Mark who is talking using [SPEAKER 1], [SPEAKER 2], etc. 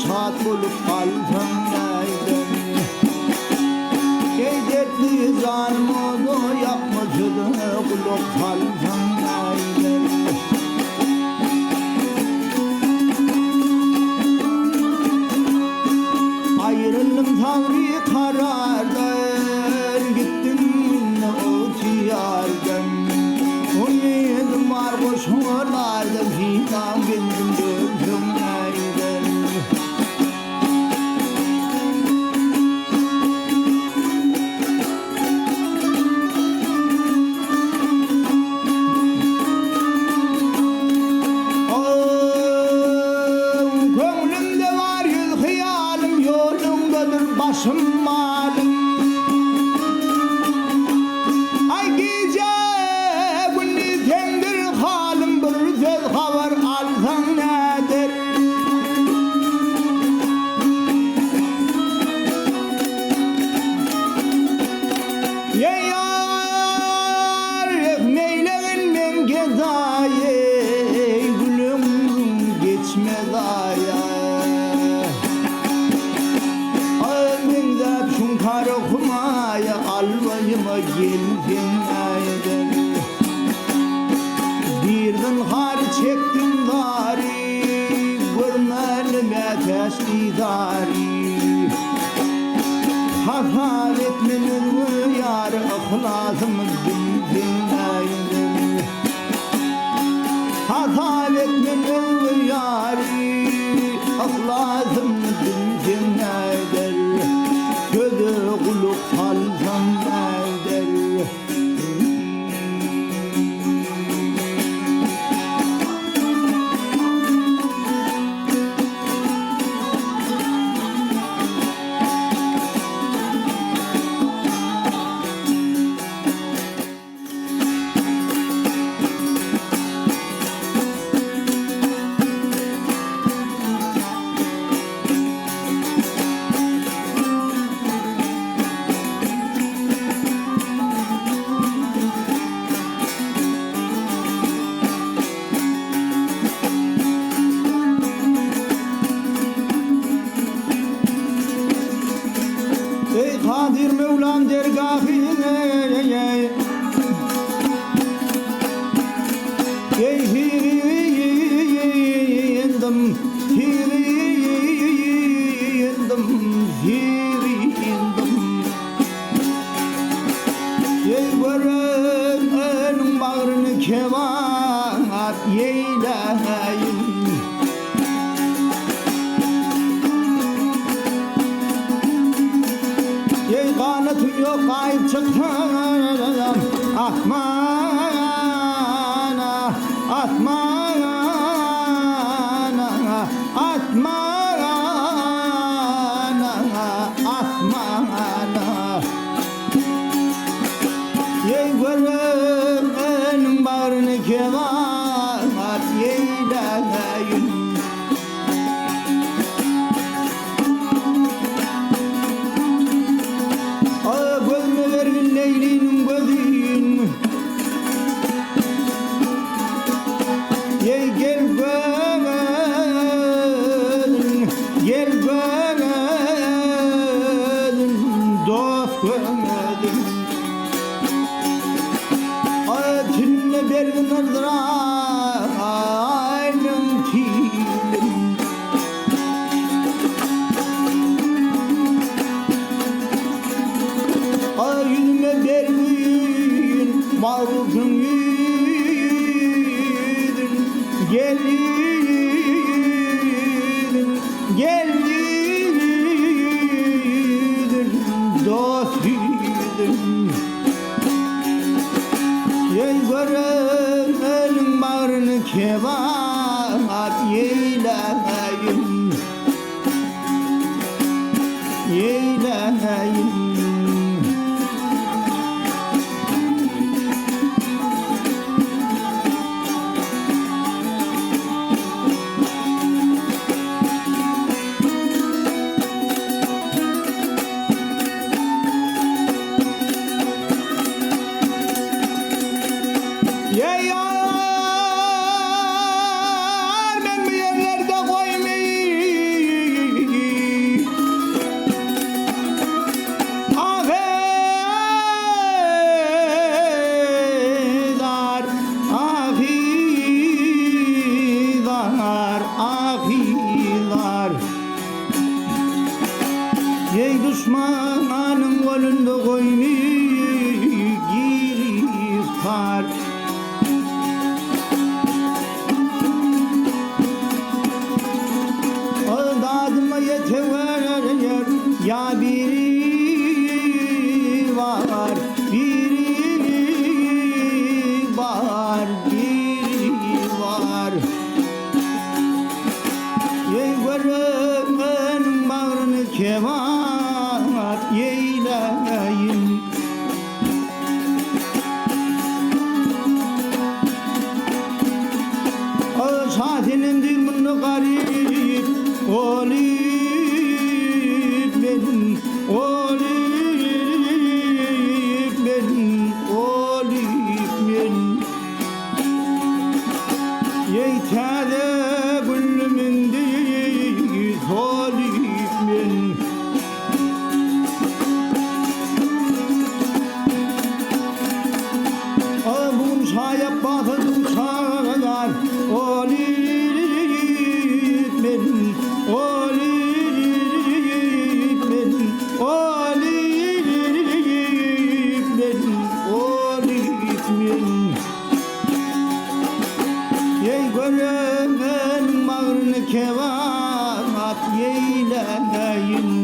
[SPEAKER 1] şad bolup kalsam neyden. Ey dertli zanmodu yapmasıdı kulak kalsam neyden. Ayrıldım tavri karardan, gittim o tiyardan. Umyedim var koşmalarda, fidan bildim dövdüm neyden. Kömrümde var yüz hiyalim, yolumdadır başım malım. Ay gece gündüz tendir halim, bir söz haber alsan nedir? Ya yar neylerin men gezaye, gülüm geçmez aya. Ağzımda şunkar okumaya, albayıma geldim neyden. Birden har çektim dari, görmelim ateşli dari. Hata etmenin yar, ahlasımı bildim neyden. Hata etmenin yar, ahlasımı bildim neyden. Gözü kulak kalsam neyden. Ey Kadir Mevlam dergahine, ey hirindim, hirindim, hirindim. Ey görünün bağrını kevat yeyleyim. Ey kanatım yok kayıp çıktım atmana, atmana, atmana, atmana. Ey görünün bağrını kevat yeyleyim. Leylinin gözün, ey gel gönlüm, gel gönlüm, dost gönlüm. Atınla bergin azrailin tilim. Yüzüme bergin marufun yüzün, gelin, gelin, dost yüzün. Ey görünün bağrını kevat yeyleyim, yeyleyim. düşmanın kolunda koynu giriftar. Dadıma yeter ya biri var, biri var, biri var. Ey görün bağrını keman eyleyim. Saatinindir bunu garip olip benim, olip benim, olip benim. Yeytade gülümün değil, olip benim. Bugün şayet batırdım çağlar, olip benim, olip benim, olip benim, olip benim. Ey görün bağrını kevat eyleyim.